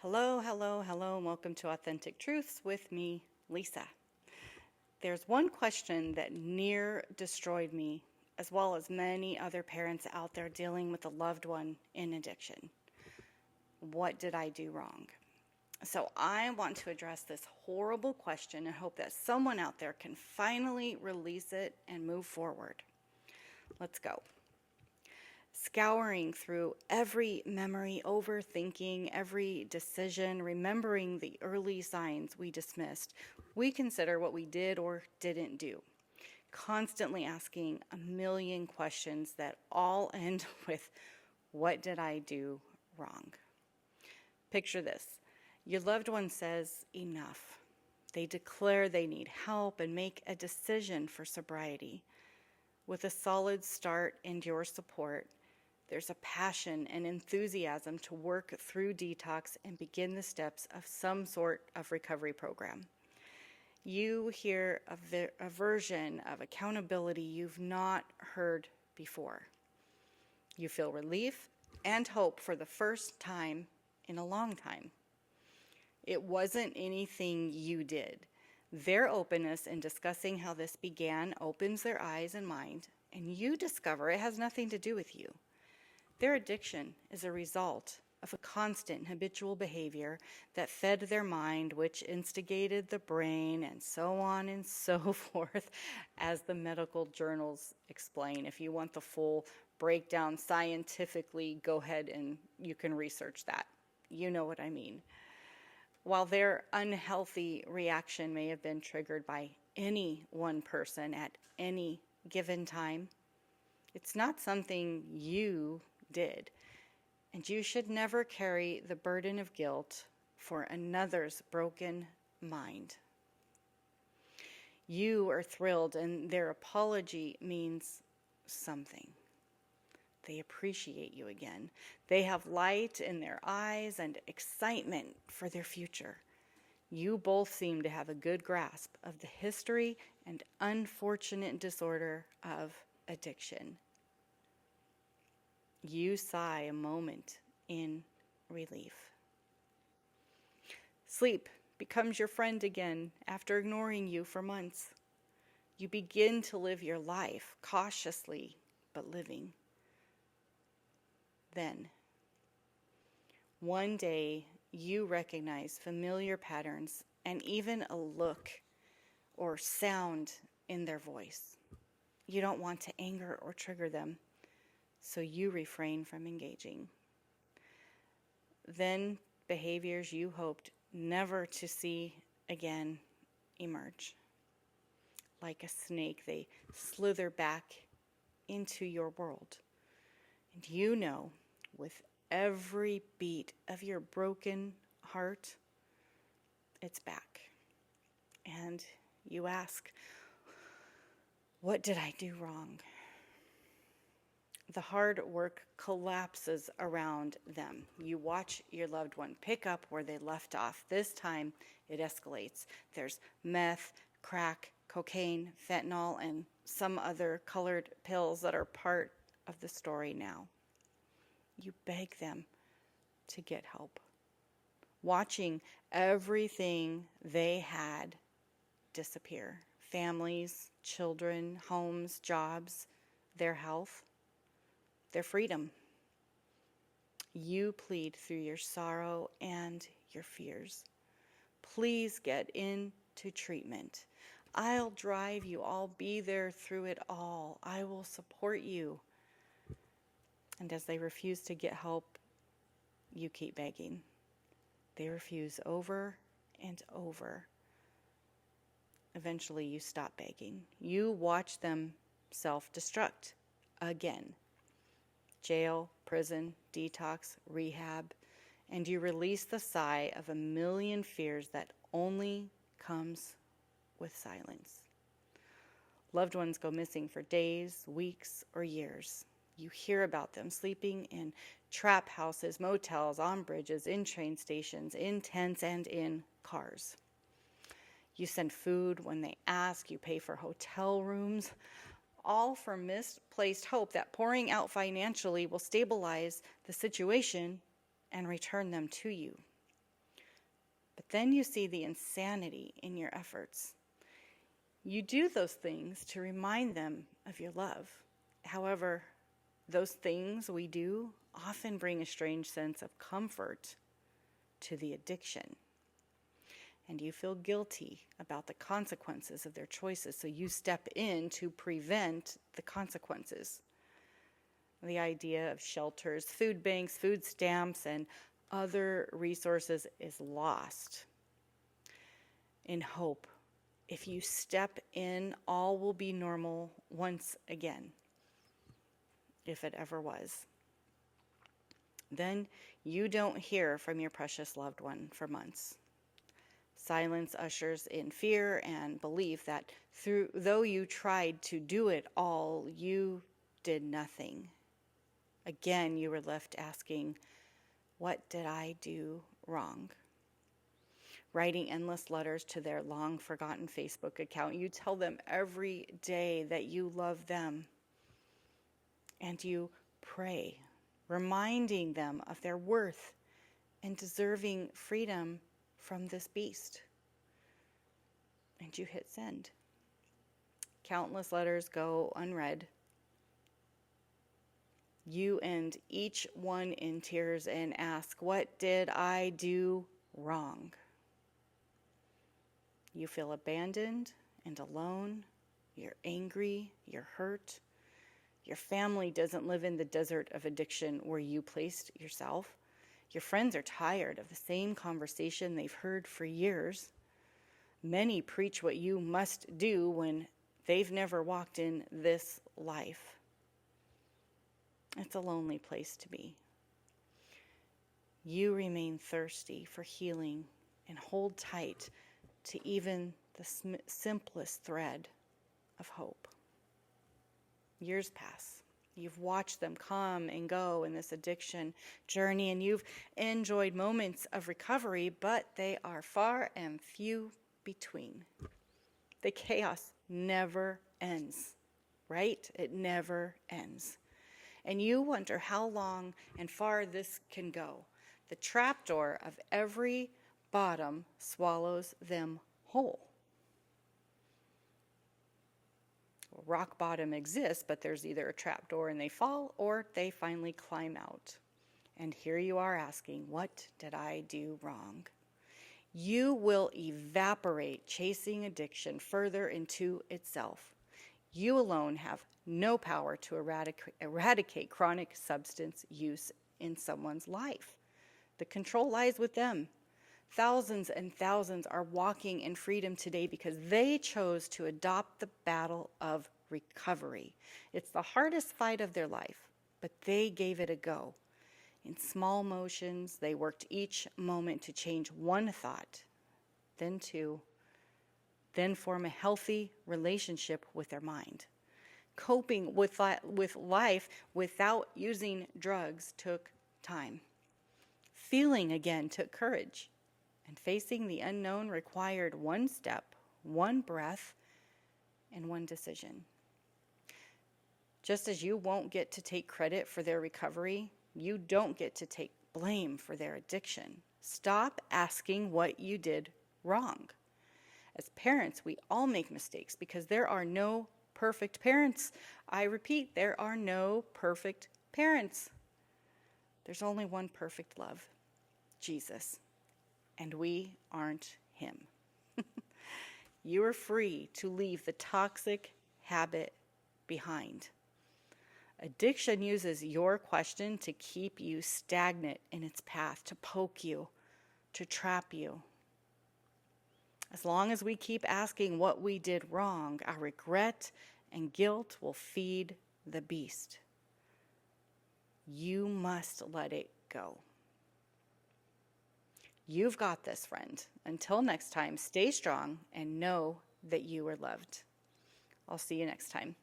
Hello, hello, hello, and welcome to Authentic Truths with me, Lisa. There's one question that near destroyed me, as well as many other parents out there dealing with a loved one in addiction. What did I do wrong? So I want to address this horrible question and hope that someone out there can finally release it and move forward. Let's go. Scouring through every memory, overthinking every decision, remembering the early signs we dismissed, we consider what we did or didn't do. Constantly asking a million questions that all end with, what did I do wrong? Picture this. Your loved one says enough. They declare they need help and make a decision for sobriety. With a solid start and your support, there's a passion and enthusiasm to work through detox and begin the steps of some sort of recovery program. You hear a version of accountability you've not heard before. You feel relief and hope for the first time in a long time. It wasn't anything you did. Their openness in discussing how this began opens their eyes and mind, and you discover it has nothing to do with you. Their addiction is a result of a constant habitual behavior that fed their mind, which instigated the brain, and so on and so forth, as the medical journals explain. If you want the full breakdown scientifically, go ahead and you can research that. You know what I mean. While their unhealthy reaction may have been triggered by any one person at any given time, it's not something you did, and you should never carry the burden of guilt for another's broken mind. You are thrilled, and their apology means something. They appreciate you again. They have light in their eyes and excitement for their future. You both seem to have a good grasp of the history and unfortunate disorder of addiction. You sigh a moment in relief. Sleep becomes your friend again after ignoring you for months. You begin to live your life cautiously, but living. Then, one day, you recognize familiar patterns and even a look or sound in their voice. You don't want to anger or trigger them, so you refrain from engaging. Then behaviors you hoped never to see again emerge. Like a snake, they slither back into your world. And you know, with every beat of your broken heart, it's back. And you ask, what did I do wrong? The hard work collapses around them. You watch your loved one pick up where they left off. This time, it escalates. There's meth, crack, cocaine, fentanyl, and some other colored pills that are part of the story now. You beg them to get help. Watching everything they had disappear. Families, children, homes, jobs, their health, their freedom. You plead through your sorrow and your fears. Please get into treatment. I'll drive you. I'll be there through it all. I will support you. And as they refuse to get help, you keep begging. They refuse over and over. Eventually, you stop begging. You watch them self-destruct again. Jail, prison, detox, rehab, and you release the sigh of a million fears that only comes with silence. Loved ones go missing for days, weeks, or years. You hear about them sleeping in trap houses, motels, on bridges, in train stations, in tents, and in cars. You send food when they ask. You pay for hotel rooms, all for misplaced hope that pouring out financially will stabilize the situation and return them to you. But then you see the insanity in your efforts. You do those things to remind them of your love. However, those things we do often bring a strange sense of comfort to the addiction. And you feel guilty about the consequences of their choices, so you step in to prevent the consequences. The idea of shelters, food banks, food stamps, and other resources is lost. In hope, if you step in, all will be normal once again, if it ever was. Then you don't hear from your precious loved one for months. Silence ushers in fear and belief that though you tried to do it all, you did nothing. Again, you were left asking, what did I do wrong? Writing endless letters to their long-forgotten Facebook account, you tell them every day that you love them. And you pray, reminding them of their worth and deserving freedom from this beast. And you hit send. Countless letters go unread. You end each one in tears and ask, what did I do wrong? You feel abandoned and alone. You're angry. You're hurt. Your family doesn't live in the desert of addiction where you placed yourself. Your friends are tired of the same conversation they've heard for years. Many preach what you must do when they've never walked in this life. It's a lonely place to be. You remain thirsty for healing and hold tight to even the simplest thread of hope. Years pass. You've watched them come and go in this addiction journey, and you've enjoyed moments of recovery, but they are far and few between. The chaos never ends, right? It never ends. And you wonder how long and far this can go. The trapdoor of every bottom swallows them whole. Rock bottom exists, but there's either a trapdoor and they fall, or they finally climb out. And here you are asking, what did I do wrong? You will evaporate chasing addiction further into itself. You alone have no power to eradicate chronic substance use in someone's life. The control lies with them. Thousands and thousands are walking in freedom today because they chose to adopt the battle of recovery. It's the hardest fight of their life, but they gave it a go. In small motions, they worked each moment to change one thought, then two, then form a healthy relationship with their mind. Coping with life without using drugs took time. Feeling again took courage. And facing the unknown required one step, one breath, and one decision. Just as you won't get to take credit for their recovery, you don't get to take blame for their addiction. Stop asking what you did wrong. As parents, we all make mistakes because there are no perfect parents. I repeat, there are no perfect parents. There's only one perfect love, Jesus. And we aren't him. You are free to leave the toxic habit behind. Addiction uses your question to keep you stagnant in its path, to poke you, to trap you. As long as we keep asking what we did wrong, our regret and guilt will feed the beast. You must let it go. You've got this, friend. Until next time, stay strong and know that you are loved. I'll see you next time.